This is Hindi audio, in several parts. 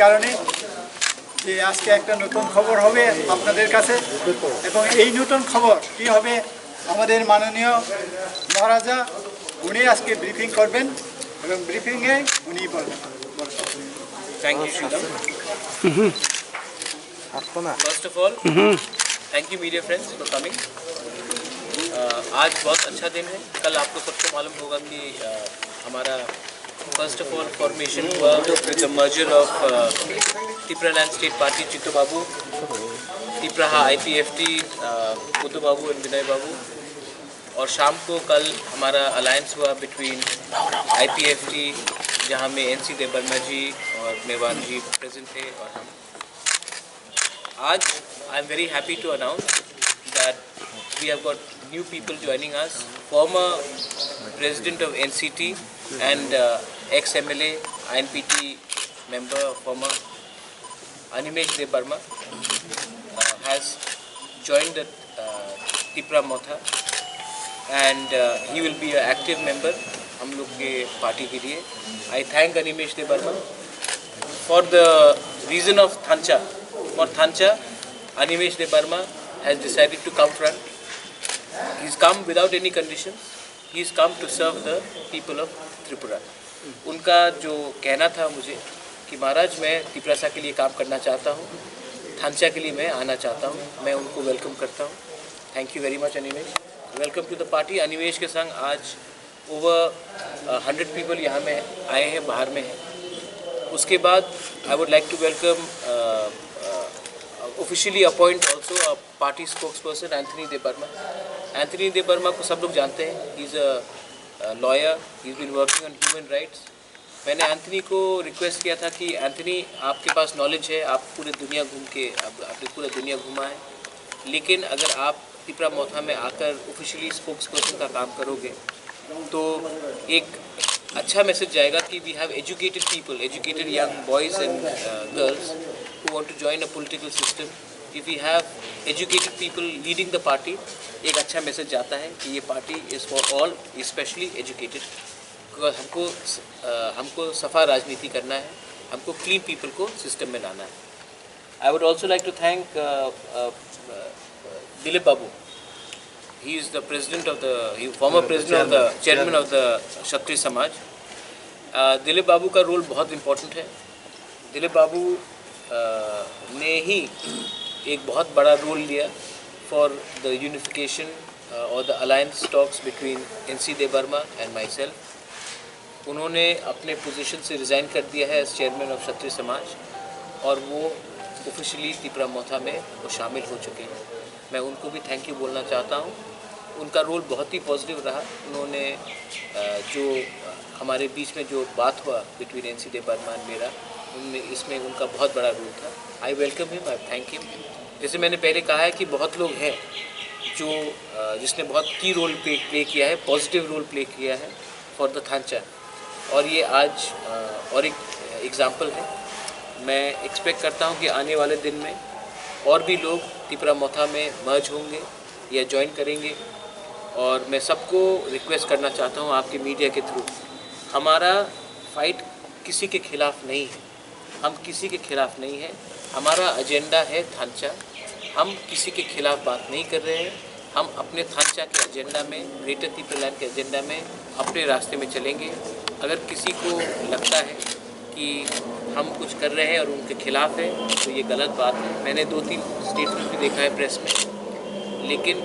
কারণে যে আজকে একটা নতুন খবর হবে আপনাদের কাছে, এবং এই নতুন খবর কি হবে আমাদের মাননীয় মহারাজা উনি আজকে ব্রিফিং করবেন এবং ব্রিফিংয়ে উনি বলবেন। Thank you, Shridham. First of all, thank you media friends for coming. आज बहुत अच्छा दिन है। कल आपको सबको मालूम होगा कि हमारा फर्स्ट ऑफ ऑल फॉर्मेशन हुआ with the merger of Tipraland state party Chittu Babu, Tipraha IPFT Buddhu Babu and विनय बाबू, और शाम को कल हमारा अलायंस हुआ बिटवीन IPFT जहाँ में NC देवर्मा जी और मेवान जी प्रेजेंट थे और हम। आज I am very happy to announce that we have got new people joining us. Former president of NCT and ex-MLA, INPT member, former Animesh Debarma has joined the Tipra Motha and he will be an active member हम लोग के पार्टी के लिए। I thank Animesh Debarma for the reason of Thancha. For Thancha, Animesh Debarma has decided to come front. He's come without any conditions. He's come to serve the people of Tripura. उनका जो कहना था मुझे कि महाराज मैं तिपरासा के लिए काम करना चाहता हूँ, थांचा के लिए मैं आना चाहता हूँ, मैं उनको वेलकम करता हूँ। Thank you very much Animesh. Welcome to the party. Animesh के संग आज ओवर 100 पीपल यहाँ में आए हैं, बाहर में हैं। उसके बाद I would like to welcome officially appoint also a party spokesperson Anthony Debarma. Anthony Debarma को सब लोग जानते हैं, he's a lawyer, he's been working on human rights. मैंने एंथनी को रिक्वेस्ट किया था कि एंथनी आपके पास नॉलेज है, आप पूरे दुनिया घूम के आपने पूरा दुनिया घूमा है, लेकिन अगर आप तिपरा मोथा में आकर ऑफिशियली स्पोक्सपर्सन का काम करोगे तो एक अच्छा मैसेज जाएगा कि we have educated people, educated young boys and girls who want to join a political system. If we have educated people leading the party, एक अच्छा मैसेज जाता है कि ये party is for all, especially educated. because हमको सफ़ा राजनीति करना है, हमको clean people को system में लाना है. I would also like to thank Dilip Babu. He is the president of the former president of the chairman of the Kshatriya Samaj. Dilip बाबू का रोल बहुत इम्पोर्टेंट है। दिलीप बाबू ने ही एक बहुत बड़ा रोल लिया फॉर द यूनिफिकेशन और the alliance talks between NC Debbarma and my self. उन्होंने अपने पोजीशन से रिज़ाइन कर दिया है एज चेयरमैन ऑफ क्षत्रिय समाज और वो ऑफिशियली तिपरा मोथा में वो शामिल हो चुके हैं। मैं उनको भी थैंक यू बोलना चाहता हूँ। उनका रोल बहुत ही पॉजिटिव रहा। उन्होंने जो हमारे बीच में जो बात हुआ बिटवीन NC देवर्मा एंड मेरा, उनमें इसमें उनका बहुत बड़ा रोल था। I welcome him, I thank him. जैसे मैंने पहले कहा है कि बहुत लोग हैं जो जिसने बहुत की रोल प्ले किया है, पॉजिटिव रोल प्ले किया है फॉर द थांचा, और ये आज और एक एग्ज़ाम्पल है। मैं एक्सपेक्ट करता हूँ कि आने वाले दिन में और भी लोग तिपरा मोथा में मर्ज होंगे या ज्वाइन करेंगे, और मैं सबको रिक्वेस्ट करना चाहता हूँ आपके मीडिया के थ्रू, हमारा फाइट किसी के खिलाफ नहीं है, हम किसी के खिलाफ नहीं है। हमारा एजेंडा है थांचा। हम किसी के खिलाफ बात नहीं कर रहे हैं। हम अपने थांचा के एजेंडा में, ग्रेटर तिपरालैंड के एजेंडा में अपने रास्ते में चलेंगे। अगर किसी को लगता है कि हम कुछ कर रहे हैं और उनके खिलाफ है तो ये गलत बात है। मैंने 2-3 स्टेटमेंट भी देखा है प्रेस में, लेकिन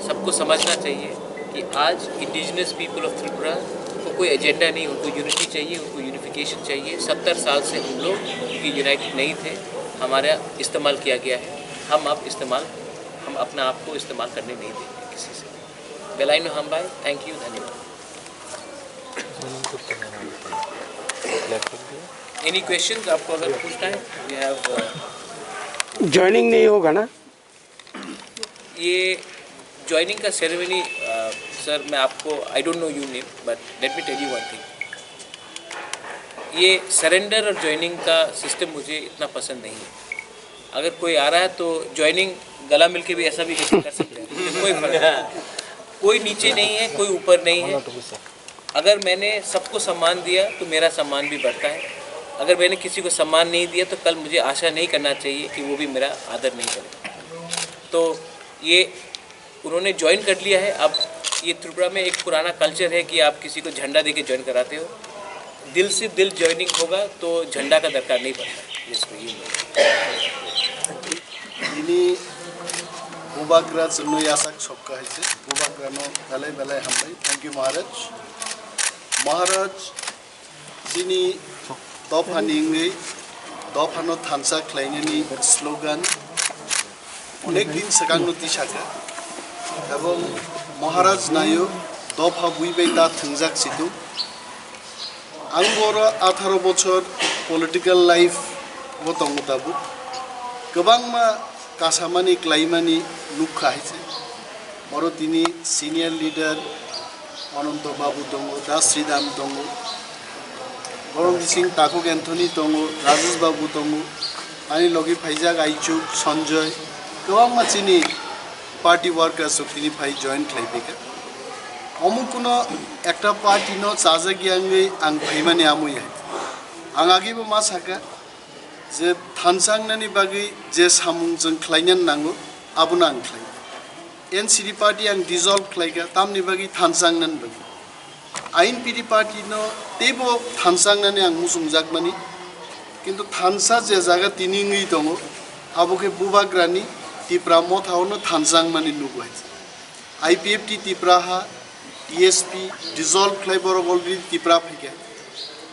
सबको समझना चाहिए कि आज इंडिजिनस पीपल ऑफ त्रिपुरा को कोई एजेंडा नहीं, उनको यूनिटी चाहिए, उनको यूनिफिकेशन चाहिए। 70 साल से हम लोग यूनाइटेड नहीं थे, हमारा इस्तेमाल किया गया है। हम अपना आप को इस्तेमाल करने नहीं देंगे किसी से। बेलाइनो हम भाई, थैंक यू, धन्यवाद। एनी क्वेश्चन आपको अगर पूछना है? वी हैव ज्वाइनिंग नहीं होगा ना? ये ज्वाइनिंग का सेरेमनी सर, मैं आपको I don't know you name, but let me tell you one thing. ये सरेंडर और ज्वाइनिंग का सिस्टम मुझे इतना पसंद नहीं है। अगर कोई आ रहा है तो ज्वाइनिंग गला मिलके भी ऐसा भी कर सकते हैं, कोई फर्क नहीं। कोई नीचे नहीं है, कोई ऊपर नहीं है। अगर मैंने सबको सम्मान दिया तो मेरा सम्मान भी बढ़ता है। अगर मैंने किसी को सम्मान नहीं दिया तो कल मुझे आशा नहीं करना चाहिए कि वो भी मेरा आदर नहीं करे। तो ये उन्होंने ज्वाइन कर लिया है। अब ये त्रिपुरा में एक पुराना कल्चर है कि आप किसी को झंडा दे के ज्वाइन कराते हो। दिल से दिल ज्वाइनिंग होगा तो झंडा का दरकार नहीं पड़ता। जिसको ini Bubagra Zunu Yasak Chokka Hise, Bubagra no Belay Belay Hamlay. Thank you, Maharaj. Maharaj, Zini Dophaningi, Dophano Thansa Kleinini slogan, Onek Din Sakangno Tishaka, Ebong Maharaj Nayo, Dopha Buibeta Thunzak Situ, Angora 18 বছর পলিটিক্যাল লাইফ গতং মুতাবুক गोबां मा कासामानि क्लाइमानि लुखा है और तिनी सीनियर लीडर अनंत बाबू दङ दास श्रीदाम दङ गरम सिंह ताकुक एंथनी दङ राजेश बाबू दङ आनी लगी फाइजाक आइचुक संजय गोबां मा चिनी पार्टी वर्कर्स तिनी फाइ जॉइन खालायफैखा अमुकुनो एकटा पार्टी न चाजागियांगै आं फैमानि आमुय आं आगेबो मा साका जे थानसांनानि बागै जे सामुंजों खालायनान नांगौ आबुना आं खालाय एनसीडी पार्टी आं डिजल्व खालायगा तामनि बागै थानसांनान बागै आईएनपीडी पार्टी न तेबो थानसांनानि आं मुसुंजाकमानि किन्तु थानसा जे जागा तिनिङै दङ आबोके बुबाग्रानि तिप्रा मथावनो थानसांमानि नुगोहाय आईपीएफटी तिप्राहा टीएसपी डिजल्व खालायबर अलरेडी तिप्रा फैगा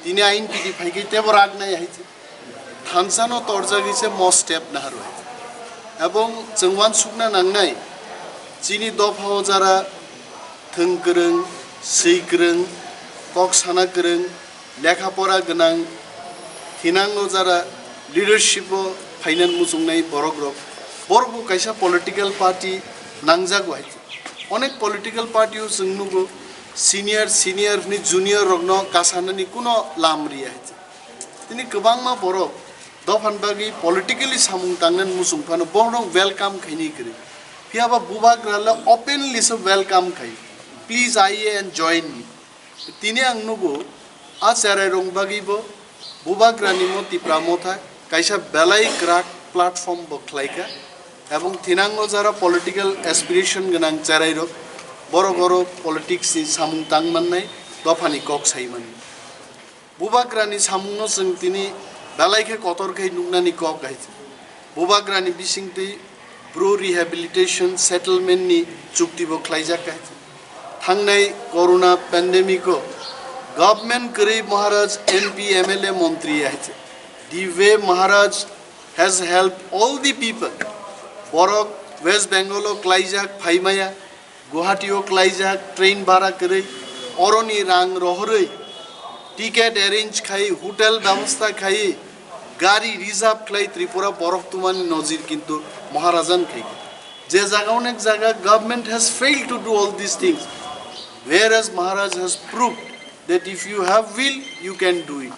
तिनि आईएनपीडी फैगै तेबो रागनाय हायছে थानसानो तर्जागिसे मस्ट स्टेप नाहारो एवं जोंवान सुकना नांनाय जिनि दफाव जारा थोंगोरों सैगोरों कक साना गोरों लेखा परा गोनां थिनांगो जारा लिडारशिप फाइनान मुजुंनाय बरगो कायसा पलिटिकल पार्टी नांजागो हाय अनेक पलिटिकल पार्टीओ जों नुगो सिनियर नि जूनियर रगनो कासानानि कुनो लामरि हाय तिनि गोबां मा बरग दफान बागै पलिटिकली सामुं तांनान मुसुंफानो बहनो वेलकाम खायनि करे फियाबा बुबाग्राला ओपनली से वेलकाम खाय प्लीज आइए एंड जॉइन मी तिनि आं नुगो आ चेराय रंग बागैबो बुबाग्रानि मति प्रामथा कायसा बेलाय ग्राक प्लेटफॉर्म बखलायका एवं थिनांगो जारा पलिटिकल एस्पिरेशन गोनां चेराय रग बर पलिटिक्स नि सामुं तांमाननाय दफानि कक सायमान बुबाग्रानि सामुंनो जों तिनि बेलायखे कतरखै नुनानि कक गायছে बुबाग्रानि बिसिंथै प्रो रिहेबिलिटेशन सेटलमेन्टनि चुक्तिबो खालायजाक गायছে थांनाय कोरोना पेंडेमिको गवर्नमेंट करै महाराज एमपी एमएलए मंत्री गायছে the way Maharaj has help all the people Barak West Bengal क्लाइजाक फाइमाया गुवाहाटीओ क्लाइजाक ट्रेन भाड़ा करै अरनि रां रहरै टिकेट अरेंज खाई होटेल व्यवस्था खाई गाड़ी रिजर्व खाई त्रिपुरा बरफ तुमानी नजीर किंतु महाराजान खाई जे जगह अनेक जगह government has failed to do all this things whereas Maharaj has proved that if you have will you can do it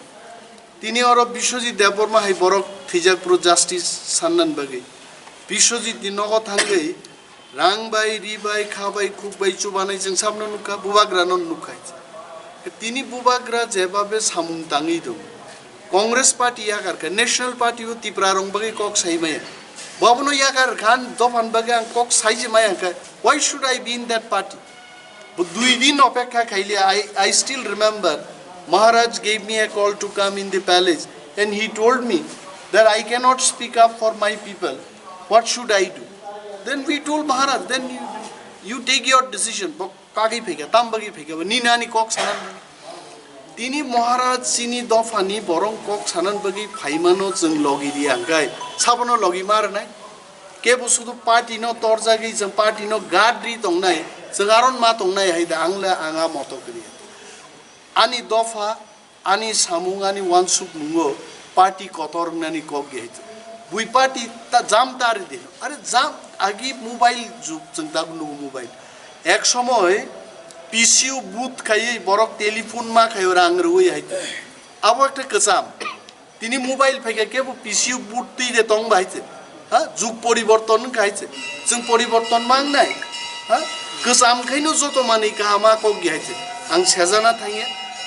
तिनी और विश्वजित देवबर्मा हाई बरक थैजाक प्रो जस्टिस साननान बागै विश्वजित दिनगो थांगै रां बाय रि बाय खाबाय खुबाय चुबानाय जों सामनो नुखा बुबाग्रानो नुखाय तिनी बुबाग्रा जेबाबे सामुं ताङै दं कांग्रेस पार्टी यागार का नेशनल पार्टी हो तिप्रा रंग बगे कक साइमाया बाबनो यागार खान दफान बगे आं कक साइजमाया का why should I be in that party but दुई दिन अपेक्षा खाइले I still remember Maharaj gave me a call to come in the palace and he told me that I cannot speak up for my people what should I do then we told Maharaj then you take your decision कागी फेगा तामबगी फेगा नि नानी कक सानान तिनी महाराज सिनी दफानी बरं कक सानान बगी फाइमानो जों लगिरि आंगाय साबनो लगी मारनाय केबो सुदु पार्टी न तर्जागै जों पार्टी न गाद्रि दंनाय जों आरन मा दंनाय हायदा आंला आंगा मतो करि आनी दफा आनी सामुं आनी वानसुक मुंगो पार्टी कतरनानि कक गेय बुई पार्टी ता जाम तारि दे अरे जाम आगि मोबाइल जुग जों दा मोबाइल एक समय पीसीयू बूथ खाई बरक टेलीफोन मा खायो रां रुई हायते अब एक कसाम तिनी मोबाइल फैगा के पीसीयू बूथ ती दे तंग बायते हा जुग परिवर्तन खायते जों परिवर्तन मांगनाय हा कसाम खायनो जतो माने कामा को गिहायते आं सेजाना थाङे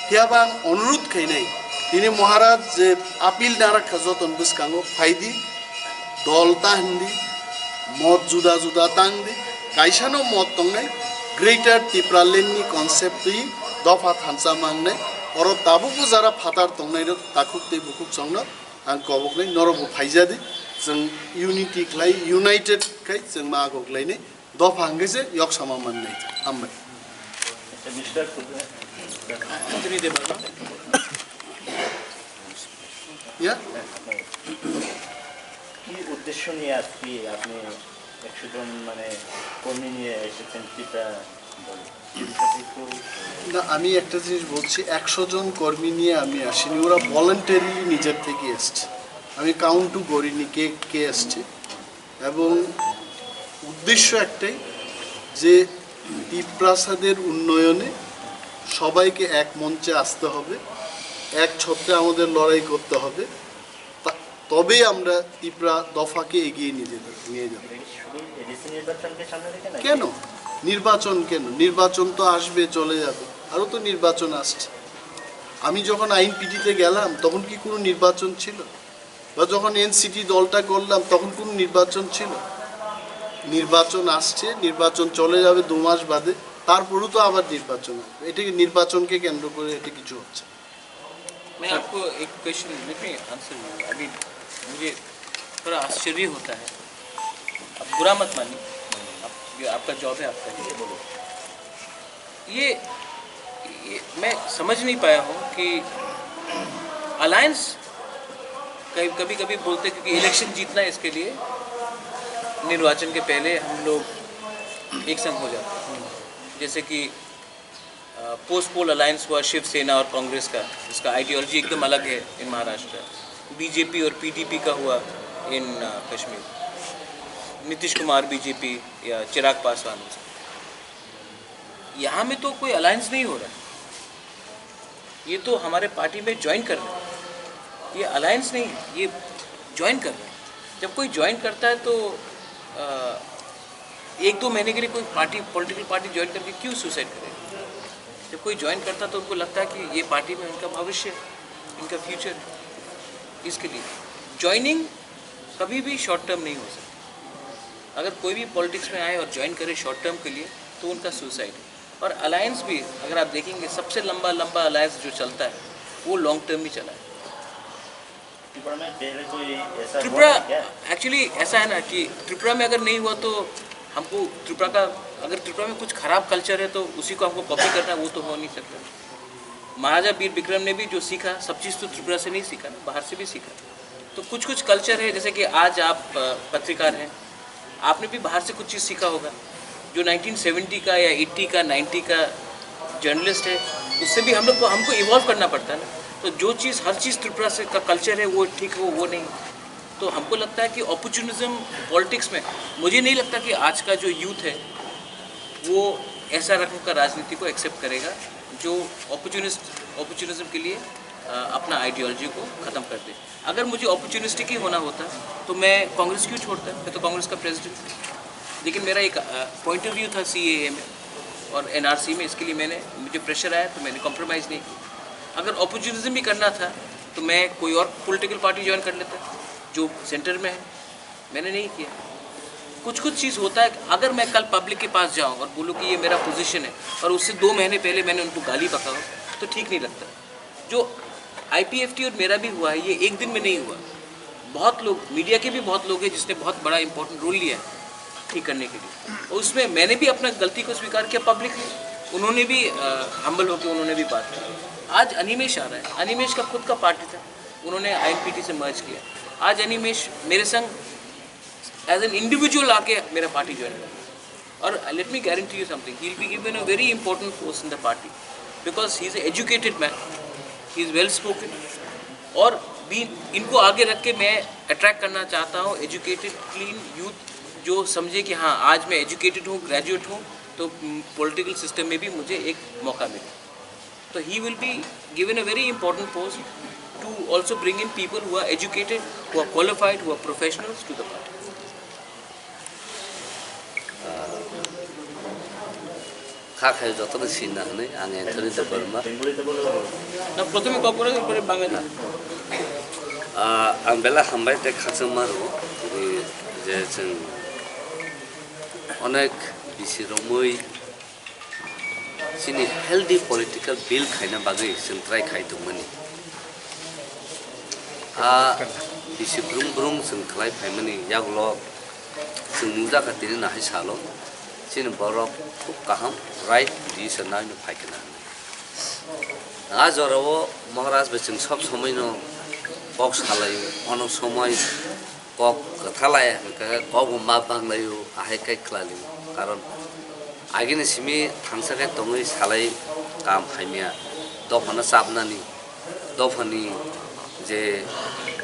हियाबा आं अनुरोध खायनाय ini Maharaj je apil nara khazoton buskango faidi dol tahndi mod juda juda tangdi kaisano mod tongnai greater Tipraland ni concept ti dofa thansa mangnai oro tabuku jara phatar tongnai ro takuk te bukuk chongno ang koboknai norobu phaijadi जों unity klai united kai जों magok lai ne dofa hangese yok sama mannai hammai ya কি উদ্দেশ্য নিয়ে আজকে আপনি 100 জন মানে কর্মী নিয়ে এসেছেন সেটা বলুন না আমি একটা জিনিস বলছি 100 জন কর্মী নিয়ে আমি আসিনি ওরা ভলান্টারিলি নিজের থেকে এসেছে আমি কাউন্টও করিনি কে কে এসেছে এবং উদ্দেশ্য একটাই যে টিপ্রাসাদের উন্নয়নে সবাইকে এক মঞ্চে আসতে হবে এক ছত্রে আমাদের লড়াই করতে হবে তবেই আমরা ত্রিপুরা দফাকে এগিয়ে নিয়ে যাব কেন নির্বাচন তো আসবে চলে যাবে আরও তো নির্বাচন আসছে আমি যখন আইনপিটিতে গেলাম তখন কি কোনো নির্বাচন ছিল বা যখন এনসিটি দলটা করলাম তখন কোনো নির্বাচন ছিল নির্বাচন আসছে নির্বাচন চলে যাবে 2 মাস বাদে তারপরও তো আবার নির্বাচন হবে এটা কি নির্বাচনকে কেন্দ্র করে এটা কিছু হচ্ছে मैं आपको एक क्वेश्चन लेट मी आंसर अभी मुझे थोड़ा आश्चर्य होता है आप बुरा मत मानिए ये आपका जॉब है आपका लिए बोलो ये मैं समझ नहीं पाया हूँ कि अलायंस कभी कभी बोलते हैं क्योंकि इलेक्शन जीतना है इसके लिए निर्वाचन के पहले हम लोग एक संग हो जाते हैं जैसे कि पोस्ट पोल अलायंस हुआ शिवसेना और कांग्रेस का इसका आइडियोलॉजी एकदम अलग है इन महाराष्ट्र बीजेपी और पीडीपी का हुआ इन कश्मीर नीतीश कुमार बीजेपी या चिराग पासवान यहाँ में तो कोई अलायंस नहीं हो रहा है ये तो हमारे पार्टी में ज्वाइन कर रहे हैं ये अलायंस नहीं ये ज्वाइन कर रहे हैं जब कोई ज्वाइन करता है तो 1-2 महीने के लिए कोई पॉलिटिकल पार्टी ज्वाइन करके क्यों सुसाइड करेगा जब कोई ज्वाइन करता तो उनको लगता है कि ये पार्टी में इनका भविष्य इनका फ्यूचर है इसके लिए ज्वाइनिंग कभी भी शॉर्ट टर्म नहीं हो सकती अगर कोई भी पॉलिटिक्स में आए और ज्वाइन करे शॉर्ट टर्म के लिए तो उनका सुसाइड है और अलायंस भी अगर आप देखेंगे सबसे लंबा अलायंस जो चलता है वो लॉन्ग टर्म ही चला है त्रिपुरा एक्चुअली ऐसा है ना कि त्रिपुरा में अगर नहीं हुआ तो हमको त्रिपुरा का अगर त्रिपुरा में कुछ खराब कल्चर है तो उसी को हमको कॉपी करना है वो तो हो नहीं सकता महाराजा वीर विक्रम ने भी जो सीखा सब चीज़ तो त्रिपुरा से नहीं सीखा ना बाहर से भी सीखा तो कुछ कल्चर है जैसे कि आज आप पत्रकार हैं आपने भी बाहर से कुछ चीज़ सीखा होगा जो 1970 का या 80 का 90 का जर्नलिस्ट है उससे भी हमको इवॉल्व करना पड़ता है ना तो जो चीज़ हर चीज़ त्रिपुरा से का कल्चर है वो ठीक हो वो नहीं तो हमको लगता है कि अपॉर्चुनिज्म पॉलिटिक्स में मुझे नहीं लगता कि आज का जो यूथ है वो ऐसा रकम का राजनीति को एक्सेप्ट करेगा जो अपॉर्चुनिज्म के लिए अपना आइडियोलॉजी को ख़त्म कर दे अगर मुझे अपॉर्चुनिस्टिक ही होना होता तो मैं कांग्रेस क्यों छोड़ता मैं तो कांग्रेस का प्रेसिडेंट लेकिन मेरा एक पॉइंट ऑफ व्यू था CAA में और NRC में इसके लिए मुझे प्रेशर आया तो मैंने कॉम्प्रोमाइज़ नहीं किया अगर अपॉर्चुनिज्म भी करना था तो मैं कोई और पॉलिटिकल पार्टी ज्वाइन कर लेता जो सेंटर में है मैंने नहीं किया कुछ चीज़ होता है अगर मैं कल पब्लिक के पास जाऊं और बोलूं कि ये मेरा पोजीशन है और उससे 2 महीने पहले मैंने उनको गाली बका तो ठीक नहीं लगता जो IPFT और मेरा भी हुआ है ये एक दिन में नहीं हुआ बहुत लोग मीडिया के भी बहुत लोग हैं जिसने बहुत बड़ा इंपॉर्टेंट रोल लिया है ठीक करने के लिए और उसमें मैंने भी अपना गलती को स्वीकार किया पब्लिक ने उन्होंने भी हम्बल होकर उन्होंने भी बात की आज अनिमेश आ रहा है अनिमेश का खुद का पार्टी था उन्होंने INPT से मर्ज किया आज अनिमेश मेरे संग एज एन इंडिविजुअल आके मेरा पार्टी ज्वाइन कर और let me guarantee you something he will be given a very important post in the party because he is educated man he is well spoken और भी इनको आगे रख के मैं अट्रैक्ट करना चाहता हूँ एजुकेटेड क्लीन यूथ जो समझे कि हाँ आज मैं एजुकेटेड हूँ ग्रेजुएट हूँ तो पॉलिटिकल सिस्टम में भी मुझे एक मौका मिले तो he will be given a very important post to also bring in people who are educated, who are qualified, who are professionals to the party. खाखायो जतन सिना हने आं एन्थनी द बर्मा बेंगलीতে বলে ना प्रथम कब करे पर बांग्ला आं बेला हामबाय ते खासो मारो जे जों अनेक बिसिरमै सिनि हेल्दी पलिटिकल बिल खायना बागै जों ट्राइ खायदोंमोन बिसि ब्रुं ब्रुं जों खालायफायमोन यागल' जों नुजाखाथिनो नाहाय साल' सिन बरफ खुब गाहाम राइट डिसिसन नायनो फायगोन जराव महाराज जों सब समय बक्स हालायो अनेक समय कक कथालाया कक मा बांलायो आहाय काय खालायो कारण आगिनि सिमी थांसाखाय दङै सालाय काम फायमिया दफाना साबनानि दफानि जे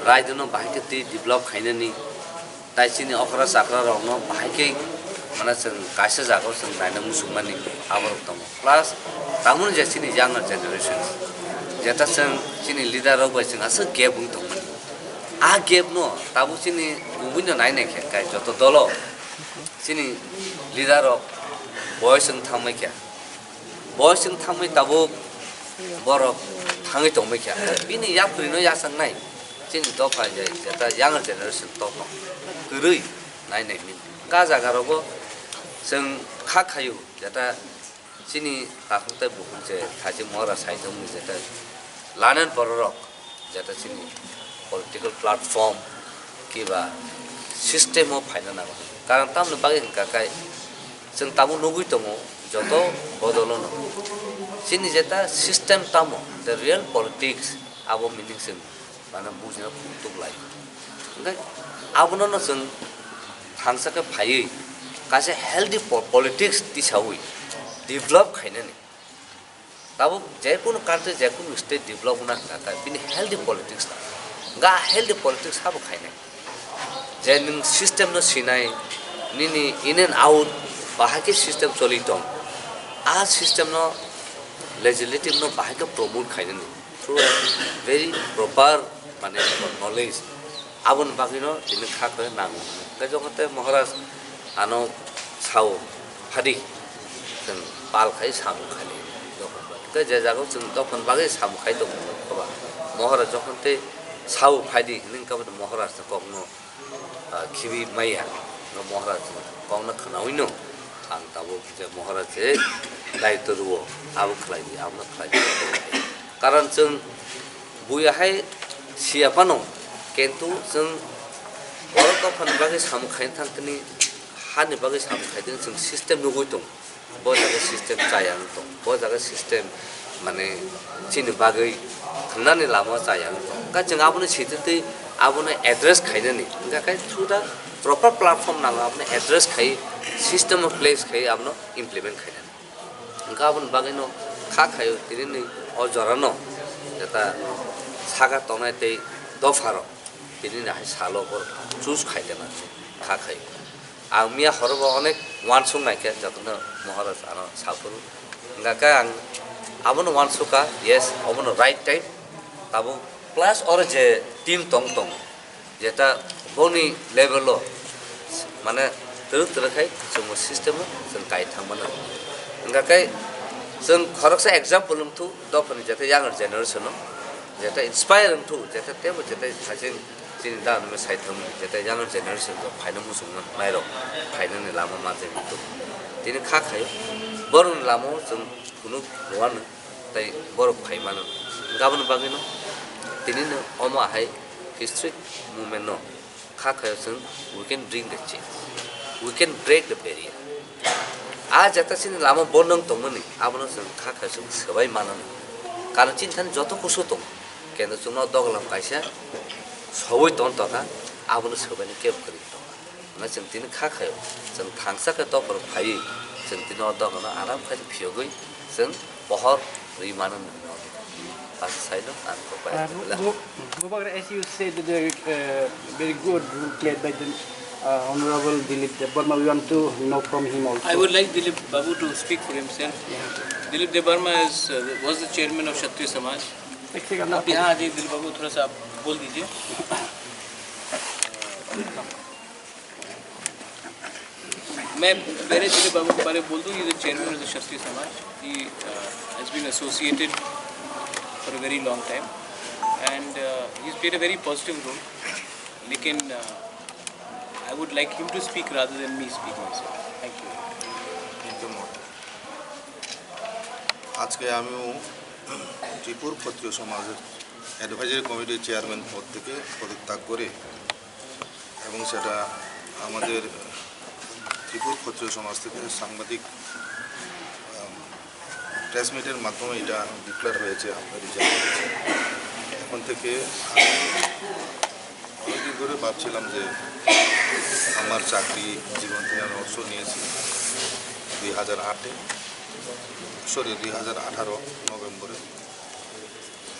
रायदोनो बाहायके ती डेभलप खायनानि ताइसिनि अखरा साखरा रंनो बाहायके माने जों गासै जागाव जों नायनो मुसुमानि आबाद दङ प्लास तामुन जेसिनि यांगार जेनेरेशन जेता जों सिनि लिडाराव बाय जों आसो गेप दंमोन गेप न ताबु सिनि गुबुन नायनाय खेकाय जत दल सिनि लिडाराव बयसजों थांबायख्या बयसजों थांबाय ताबु बरफ थाङै दंबायख्या बिनि याफ्रिनो यासांनाय सिनि दफा जाय जेता यांगार जेनेरेशन दङ गोरै नायनाय मिन गाजागारावबो जों खाखायो जेता सिनि ताखुंताय बुहुमसे थाजे मरा साइदों जेता लानन बररक जेता सिनि पलिटिकल प्लेटफॉर्म किबा सिस्टेम अफ फाइना कारण तामनो बागै हंकाकाय जों ताबु नुगुइ दङ जत बदलन सिनि जेता सिस्टेम तामो द रियल पॉलिटिक्स आबो मिनिं जों माने बुजिनो खुंतुबलाय ओंखाय आबोनो जों थांसाके फायै कासे हेल्दी पॉलिटिक्स दिसावै डेभलप खायनानि ताबो जेकुनो कान्ट्री जेकुनो स्टेट डेभलप ना काका बिनि हेल्दी पॉलिटिक्स गा हेल्दी पॉलिटिक्स हाबो खायनाय जे नों सिस्टेम न सिनाय निनि इन एंड आउट बाहाके सिस्टेम चलि दं सिस्टेम न लेजिस्लेटिव न बाहाके प्रमोट खायनानि थ्रू वेरी प्रॉपर माने नॉलेज आबन बागिनो दिन खाखो नांगौ गजोगते महाराज आनो साव फादि जों पाल खाय सामु खालि दखन जे जागो जों दखन बागै सामु खाय दं बा महाराज जखनते साव फादि निंकाबो महाराज कखनो खिबि माया न महाराज कखनो खनावैनो आं ताबो जे महाराज जे दायित्व रुओ आबो खलायदि आबो खलायदि कारण जों बुयाहाय सियापानो किन्तु जों बर दफान बागै सामु खायनो थांतनि हानि बागै सामु खायदों जों सिस्टेम नुगुइ दं ब जागा सिस्टेम जायानो दं ब जागा सिस्टेम माने चिनि बागै थांनानै लामा जायानो दं का जों आबोनो सेतते आबोनो एड्रेस खायनानि गाकाय थ्रु दा प्रॉपर प्लेटफॉर्म नांगौ आबोनो एड्रेस खाय सिस्टम अफ प्लेस खाय आबोनो इम्प्लीमेंट खायनानि ओंका आबोनो बागैनो खाखायो दिनै अजरानो जेता सागा तनाय तै दफारो दिनै नाहाय सालबर चुज खायदेना खाखायो आं मिया हरब अनेक वानसुं नायखे जतनो महाराज आनो साफुरु गाका आं आबोनो वानसुका यस अबोनो राइट टाइम ताबो प्लस और जे टीम तंग तंग जेता बोनी लेवल माने तरक तरखाय जों सिस्टेम जों गाय थांमानो गाकाय जों खरकसा एग्जांपल नथु दफनि जेता यांगार जेनेरेशन जेता इंस्पायर नथु जेता तेबो जेता साजिन जिनि दा नमे साइथम जेता यांगार जेनेरेशन को फाइनो मुसुंगन नायरो फाइनो लामा माजे तो दिनै खाखाय बरन लामो जों कुनु नवान तै बर फाइमानो गाबन बागैनो दिनैनो अमा हाय हिस्ट्री मूवमेंट न खाखाय जों we can bring the change we can break the barrier जेता सिनि लामा बनन तमनि आबनो जों खाखाय जों सबाय मानन कारण चिन्थान जत कुसो दं केन जोंना दगलाम कायसा सबै तन तका आबनो सबायनि केप करि दं ना जों दिन खाखाय जों थांसाके तपर फाय जों दिन दगना आराम खाय फियोगै जों बहर Riemann as side and Mubarak, as you said, the very good role played by the Honorable Dilip Debarma. We want to know from him also. I would like Dilip Babu to speak for himself. Dilip Debarma was the chairman of Kshatriya Samaj. आप यहाँ आ जाइए दिलीप बाबू, थोड़ा सा आप बोल दीजिए. मैं मेरे दिलीप बाबू के बारे में बोल दूँ, ये द चेयरमैन ऑफ द क्षत्रिय समाज. He has been associated for a very long time and he's played a very positive role. लेकिन I would like him to speak rather than me speaking myself. Thank you. আজকে আমিও ত্রিপুর ক্ষত্রিয় সমাজের অ্যাডভাইজারি কমিটির চেয়ারম্যান পদ থেকে পদত্যাগ করে এবং সেটা আমাদের ত্রিপুর ক্ষত্রিয় সমাজ থেকে সাংবাদিক প্রেস মিটের মাধ্যমে এটা ডিক্লেয়ার হয়েছে, আপনাদের জানা হয়েছে। এখন থেকে অনেকদিন ধরে ভাবছিলাম যে আমার চাকরি জীবন থেকে আমি অবসর নিয়েছি 2018 নভেম্বরে,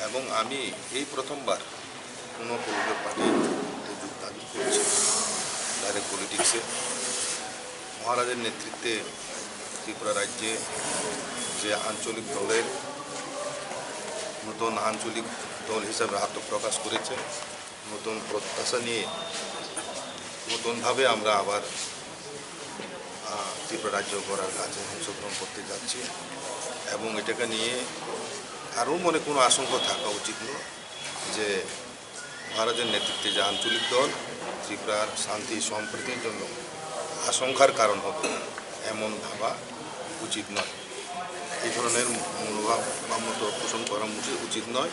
এবং আমি এই প্রথমবার কোনো পলিটিক্যাল পার্টিতে যোগদান করছি ডাইরেক্ট পলিটিক্সে। মহারাজের নেতৃত্বে ত্রিপুরা রাজ্যে যে আঞ্চলিক দলের নতুন আঞ্চলিক দল হিসাবে আত্মপ্রকাশ করেছে, নতুন প্রত্যাশা নিয়ে নতুনভাবে আমরা আবার ত্রিপুরা রাজ্য গড়ার কাজে অংশগ্রহণ করতে যাচ্ছি, এবং এটাকে নিয়ে আরও মনে কোনো আশঙ্কা থাকা উচিত নয় যে মহারাজের নেতৃত্বে যে আঞ্চলিক দল ত্রিপুরার শান্তি সম্প্রীতির জন্য আশঙ্কার কারণ হবে এমন ভাবা উচিত নয়। এই ধরনের মনোভাব বা মতো পোষণ করা উচিত নয়।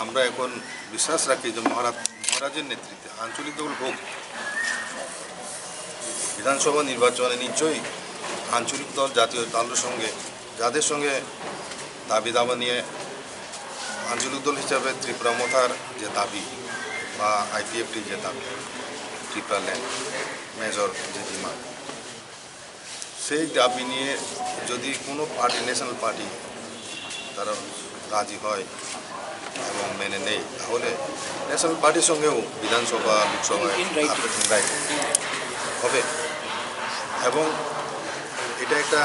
আমরা এখন বিশ্বাস রাখি যে মহারাজের নেতৃত্বে আঞ্চলিক দল হোক, বিধানসভা নির্বাচনে নিশ্চয়ই আঞ্চলিক দল জাতীয় দলের সঙ্গে যাদের সঙ্গে দাবি দাবা নিয়ে আঞ্চলিক দল হিসাবে ত্রিপুরা মথার যে দাবি বা আইপিএফটি যে দাবি, ত্রিপুরা ল্যান্ড মেজর যে ডিমান্ড, সেই দাবি নিয়ে যদি কোনো পার্টি ন্যাশনাল পার্টি তারা রাজি হয় এবং মেনে নেই, তাহলে ন্যাশনাল পার্টির সঙ্গেও বিধানসভা লোকসভায় হবে। এবং এটা এটা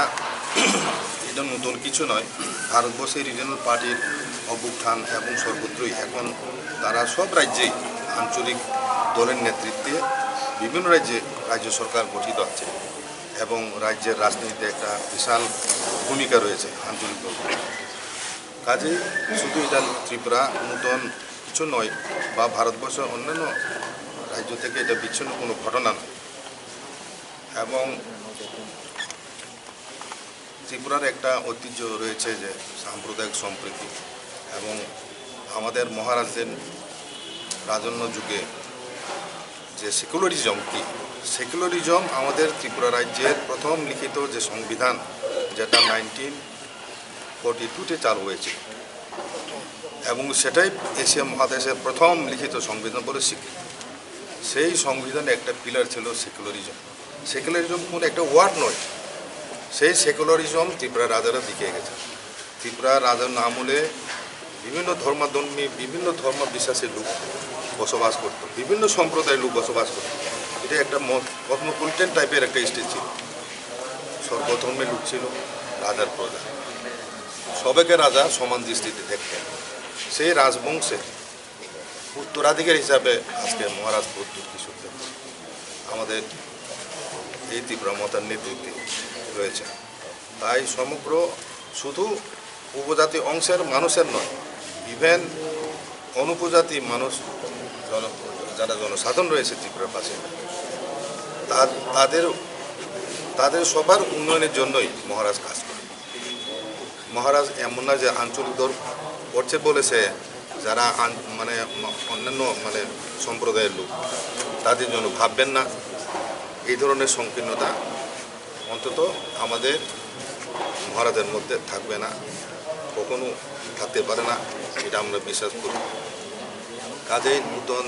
নতুন কিছু নয়। ভারতবর্ষের রিজনাল পার্টির অভ্যুত্থান এবং সর্বত্রই এখন তারা সব রাজ্যেই আঞ্চলিক দলের নেতৃত্বে বিভিন্ন রাজ্যে রাজ্য সরকার গঠিত আছে এবং রাজ্যের রাজনীতিতে একটা বিশাল ভূমিকা রয়েছে আঞ্চলিক দল। কাজেই শুধু এটা ত্রিপুরা নতুন কিছু নয় বা ভারতবর্ষের অন্যান্য রাজ্য থেকে এটা বিচ্ছিন্ন কোনো ঘটনা নয়। এবং ত্রিপুরার একটা ঐতিহ্য রয়েছে যে সাম্প্রদায়িক সম্প্রীতি, এবং আমাদের মহারাজের রাজন্য যুগে যে সেকুলারিজম কি, সেকুলারিজম আমাদের ত্রিপুরা রাজ্যের প্রথম লিখিত যে সংবিধান, যেটা 1942-তে চালু হয়েছে, এবং সেটাই এশিয়া মহাদেশের প্রথম লিখিত সংবিধান বলে স্বীকৃত। সেই সংবিধানে একটা পিলার ছিল সেকুলারিজম। সেকুলারিজম কোনো একটা ওয়ার্ড নয়, সেই সেকুলারিজম ত্রিপুরা রাজারা দিকে গেছে। ত্রিপুরা রাজার আমলে বিভিন্ন ধর্মাধর্মী বিভিন্ন ধর্ম বিশ্বাসের লোক বসবাস করত, বিভিন্ন সম্প্রদায়ের লোক বসবাস করত। এটা একটা কসমোপলিটান টাইপের একটা স্টেট ছিল। সর্বধর্মের লোক ছিল, রাজার প্রজা, সবাইকে রাজা সমান দৃষ্টিতে দেখতেন। সেই রাজবংশের উত্তরাধিকার হিসাবে আজকে মহারাজ প্রদ্যুৎ কিশোর দেব আমাদের এই ত্রিপুরা মতার নেতৃত্বে রয়েছে। তাই সমগ্র শুধু উপজাতি অংশের মানুষের নয়, ইভেন অনুপজাতি মানুষ যারা জনসাধারণ রয়েছে ত্রিপুরার পাশে, তাদের সবার উন্নয়নের জন্যই মহারাজ কাজ করে। মহারাজ এমন না যে আঞ্চলিক দল করছে বলেছে যারা মানে অন্যান্য মানে সম্প্রদায়ের লোক তাদের জন্য ভাববেন না, এই ধরনের সংকীর্ণতা অন্তত আমাদের মহারাজের মধ্যে থাকবে না, কখনো থাকতে পারে না, এটা আমরা বিশ্বাস করি। কাজেই নতুন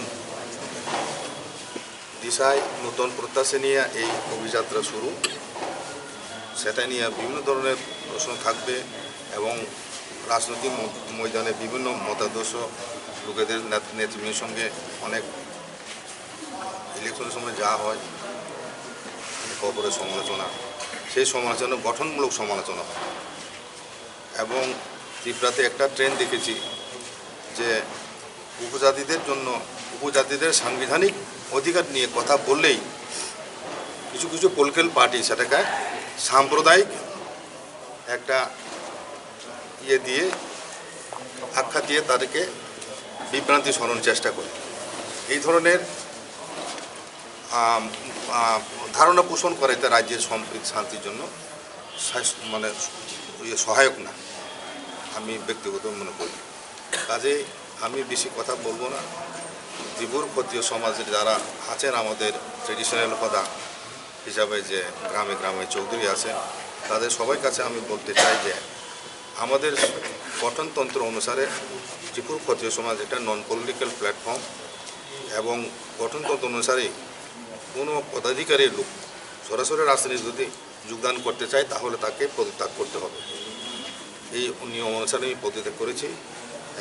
দিশায় নতুন প্রত্যাশা নিয়ে এই অভিযাত্রা শুরু, সেটা নিয়ে বিভিন্ন ধরনের প্রশ্ন থাকবে এবং রাজনৈতিক ময়দানে বিভিন্ন মতাদর্শ লোকেদের নেতৃত্বের সঙ্গে অনেক ইলেকশনের সময় যা হয় খবরের সমালোচনা, সেই সমালোচনা গঠনমূলক সমালোচনা হয়। এবং ত্রিপুরাতে একটা ট্রেন্ড দেখেছি যে উপজাতিদের সাংবিধানিক অধিকার নিয়ে কথা বললেই কিছু কিছু পলিটিক্যাল পার্টি সেটাকে সাম্প্রদায়িক একটা দিয়ে আখ্যা দিয়ে তাদেরকে বিভ্রান্তি সরানোর চেষ্টা করে। এই ধরনের ধারণা পোষণ করে এটা রাজ্যের সম্প্রীতি শান্তির জন্য মানে সহায়ক না, আমি ব্যক্তিগত মনে করি। কাজে আমি বেশি কথা বলবো না। ত্রিপুর ক্ষত্রিয় সমাজের যারা আছেন, আমাদের ট্রেডিশনাল প্রধান হিসাবে যে গ্রামে গ্রামে চৌধুরী আছেন, তাদের সবার কাছে আমি বলতে চাই যে আমাদের গঠনতন্ত্র অনুসারে ত্রিপুর ক্ষত্রিয় সমাজ একটা নন পলিটিক্যাল প্ল্যাটফর্ম, এবং গঠনতন্ত্র অনুসারে কোনো পদাধিকারীর লোক সরাসরি রাজনীতি যদি যোগদান করতে চায় তাহলে তাকে পদত্যাগ করতে হবে। এই নিয়ম অনুসারে আমি পদত্যাগ করেছি।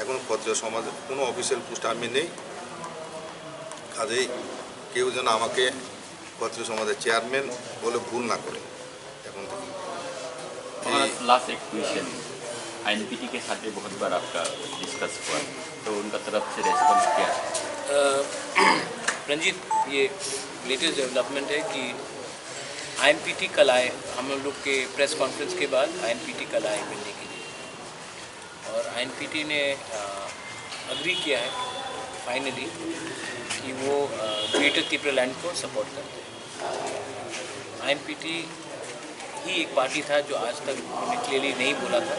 এখন ক্ষত্রিয় সমাজের কোনো অফিসিয়াল পোস্ট আমি নেই। কাজেই কেউ যেন আমাকে ক্ষত্রিয় সমাজের চেয়ারম্যান বলে ভুল না করে। এখন लास्ट एक क्वेश्चन, INPT के साथ भी बहुत बार आपका डिस्कस हुआ, तो उनका तरफ से रेस्पॉन्स क्या है? रंजीत, ये लेटेस्ट डेवलपमेंट है कि INPT कल आए, हम लोग के प्रेस कॉन्फ्रेंस के बाद INPT कल आए मिलने के लिए, और INPT ने अग्री किया है फाइनली कि वो ग्रेटर त्रिपुरा लैंड को सपोर्ट करते हैं। INPT ही एक पार्टी था जो आज तक उन्होंने क्लियरली नहीं बोला था,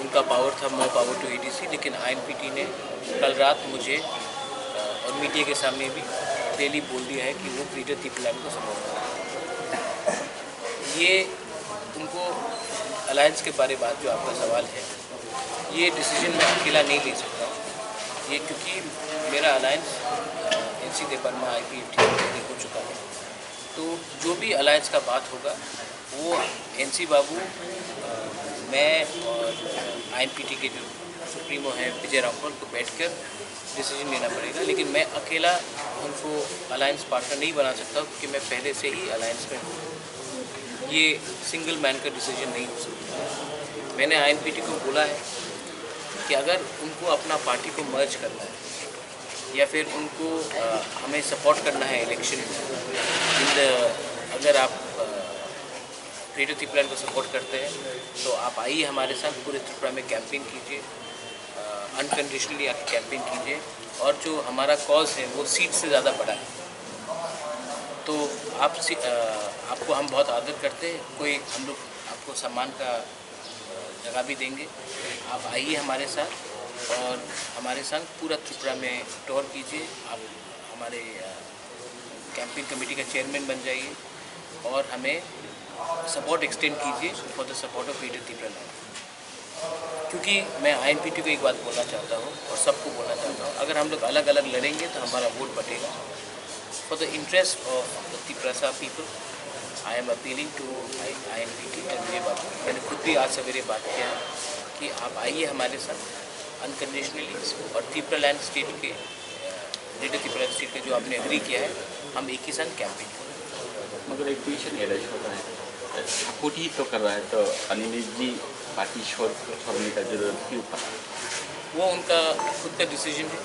उनका पावर था मोर पावर टू ADC, लेकिन INPT ने कल रात मुझे और मीडिया के सामने भी क्लियरली बोल दिया है कि वो ग्रेटर त्रिपुरा लैंड को सपोर्ट करते हैं। ये उनको अलायंस के बारे बात जो आपका सवाल है, ये डिसीजन मैं अकेला नहीं ले सकता हूँ, ये क्योंकि मेरा अलायंस NC देबर्मा IPFT हो चुका है। तो जो भी अलायंस का बात होगा वो NC बाबू, मैं और INPT के जो सुप्रीमो हैं विजय रामपाल को बैठकर डिसीजन लेना पड़ेगा, लेकिन मैं अकेला उनको अलायंस पार्टनर नहीं बना सकता क्योंकि मैं पहले से ही अलायंस में हूँ। ये सिंगल मैन का डिसीजन नहीं हो सकता। मैंने INPT को बोला है कि अगर उनको अपना पार्टी को मर्ज करना है या फिर उनको हमें सपोर्ट करना है इलेक्शन में, अगर आप ग्रेटर त्रिपुरा को सपोर्ट करते हैं तो आप आइए हमारे साथ, पूरे त्रिपुरा में कैंपेन कीजिए, अनकंडीशनली आप कैंपेन कीजिए, और जो हमारा कॉज है वो सीट से ज़्यादा बड़ा है। तो आपको हम बहुत आदर करते हैं, कोई हम लोग आपको सम्मान का जगह भी देंगे। आप आइए हमारे साथ और हमारे साथ पूरा त्रिपुरा में टूर कीजिए, आप हमारे कैंपेन कमेटी का चेयरमैन बन जाइए और हमें सपोर्ट एक्सटेंड कीजिए for the support of greater Tripura land. क्योंकि मैं INPT को एक बात बोलना चाहता हूँ और सबको बोलना चाहता हूँ, अगर हम लोग अलग अलग लड़ेंगे तो हमारा वोट बटेगा। For the interest of the Tripura people I am appealing to INPT and Vijay Babu. मैंने खुद भी आज सवेरे बात किया है कि आप आइए हमारे साथ अनकंडीशनली, और त्रिपुरा लैंड स्टेट के ग्रेटर त्रिपुरा स्टेट के जो आपने एग्री किया है, हम एक ही संग कैंपेन करें। मगर एक क्वेश्चन ये होता है, सपोर्ट ही तो कर रहा है, तो अनिल जी पार्टी छोड़ने का जरूरत क्यों पड़ा? वो उनका खुद का डिसीजन है।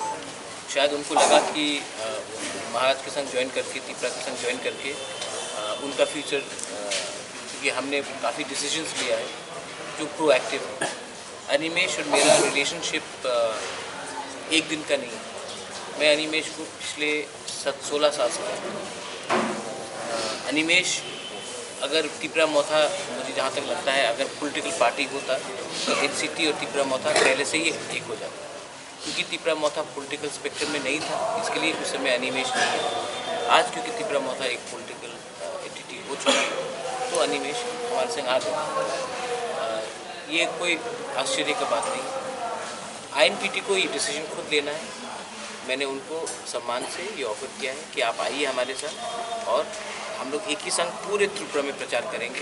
शायद उनको लगा कि महाराज के संग ज्वाइन करके, त्रिपुरा के संग ज्वाइन करके उनका फ्यूचर, क्योंकि हमने काफ़ी डिसीजंस लिया है जो प्रोएक्टिव है। अनिमेश और मेरा रिलेशनशिप एक दिन का नहीं है। मैं अनिमेश को पिछले 16 साल से जानता हूँ। अनिमेश अगर त्रिपुरा मोथा, मुझे जहाँ तक लगता है, अगर पॉलिटिकल पार्टी होता तो NCT और त्रिपुरा मोथा पहले से ही एक हो जाता, क्योंकि त्रिपुरा मोथा पॉलिटिकल स्पेक्ट्रम में नहीं था, इसके लिए उस समय अनिमेश नहीं था। आज क्योंकि त्रिपुरा मोथा एक पॉलिटिकल एंटिटी हो चुका है तो अनिमेश हमारे संग आ गए। ये कोई आश्चर्य का बात नहीं। INPT को ये डिसीजन खुद लेना है। मैंने उनको सम्मान से ये ऑफर किया है कि आप आइए हमारे साथ और हम लोग एक ही संग पूरे त्रिपुरा में प्रचार करेंगे,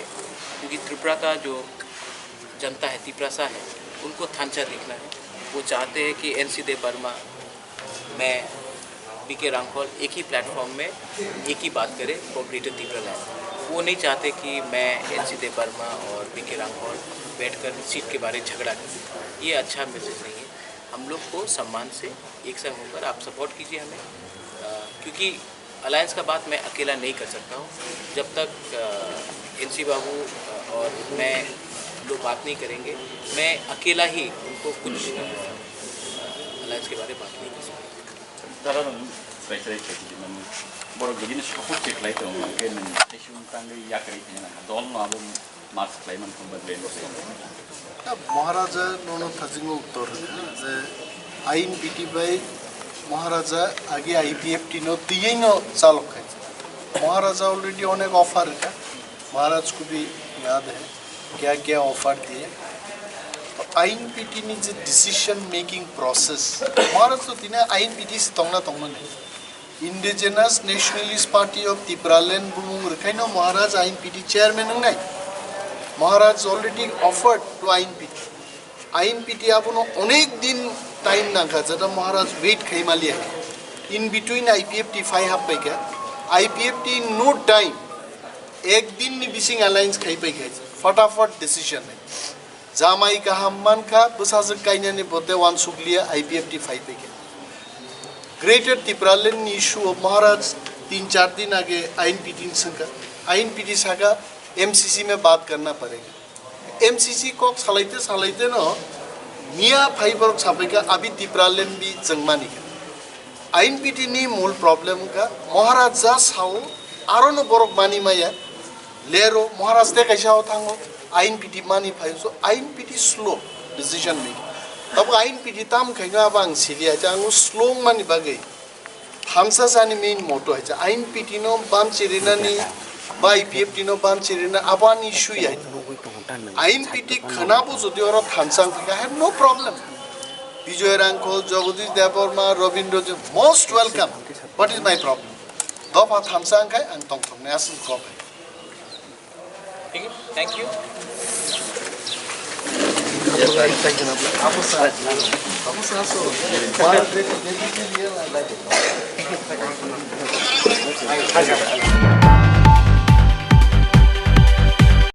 क्योंकि त्रिपुरा का जो जनता है, त्रिपुरा है, उनको थांचा देखना है। वो चाहते हैं कि NC देबर्मा, मैं, BK रामपाल एक ही प्लेटफॉर्म में एक ही बात करें फॉर ग्रेटर त्रिपुरा लैंड। वो नहीं चाहते कि मैं NC देबर्मा और BK रामपाल बैठकर सीट के बारे में झगड़ा करें। ये अच्छा मैसेज नहीं है। हम लोग को सम्मान से एक संग होकर आप सपोर्ट कीजिए हमें, क्योंकि अलायंस का बात मैं अकेला नहीं कर सकता हूँ। जब तक NC बाबू और मैं लोग बात नहीं करेंगे, मैं अकेला ही उनको कुछ अलायंस के बारे में बात नहीं कर सकता। তারা রাইসাই থেকে মানে বড় গদিনে সাপোর্ট চেকলাই তো আমাকে সেসব কাঙ্গে ইয়াকরি না দল না আবু মার্চ ক্লাইমান কোম্পানি বেন মহারাজা নন থাজিং উত্তর যে আইন পিটি বাই মহারাজা আগে IPFT नो तीन चालक है महाराजा ऑलरेडी अनेक ऑफर है महाराज को भी याद है क्या क्या ऑफर दिए तो आइन पीटी ने जो डिसीजन मेकिंग प्रोसेस महाराज तो तीन आइन पीटी से तंगना नहीं indigenous nationalist party of Tripuraland बुमुंग रखाइनो महाराज आइन पीटी चेयरमैन नहीं Maharaj already offered to IN PT आपनो अनेक दिन टाइम नांगा जरा महाराज वेट खाइमाली है इन बिटवीन IPFT 5 हाफ पे क्या IPFT नो टाइम एक दिन नि बिसिंग अलायंस खाइ पे क्या फटाफट डिसीजन है जामाई का हममान का बसाज काइना ने बोलते वन सुगलिया IPFT 5 पे क्या ग्रेटर त्रिपुरालैंड इशू ऑफ महाराज 3-4 दिन आगे आइन पीटी सागा MCC में बात करना पड़ेगा MCC को सालाइते न मिया फाइबर छापेगा अभी त्रिपुरालैंड भी जंगमानी का आइन पीटी नी मूल प्रॉब्लम का महाराज जा साओ आरो न बरक मानी माया लेरो महाराज दे कैसा हो थांगो आइन पीटी मानी फाइव सो आइन पीटी स्लो डिसीजन मेकिंग तब आइन पीटी ताम खाइना बांग सिरिया जांगो स्लो मानी बागे हमसा जानी मेन मोटो है आइन पीटी नो बाम चिरिना नी बा IPFT नो बाम चिरिना आबान इशू है आइन पीटी खनाबो जदि और थानसांग फैगा है नो प्रॉब्लम विजय रांखल जगदीश देवबर्मा रविंद्र जो most welcome what is my problem दफा थानसांग है आं तंग थंगने आसन कब है ठीक है, थैंक यू। भारत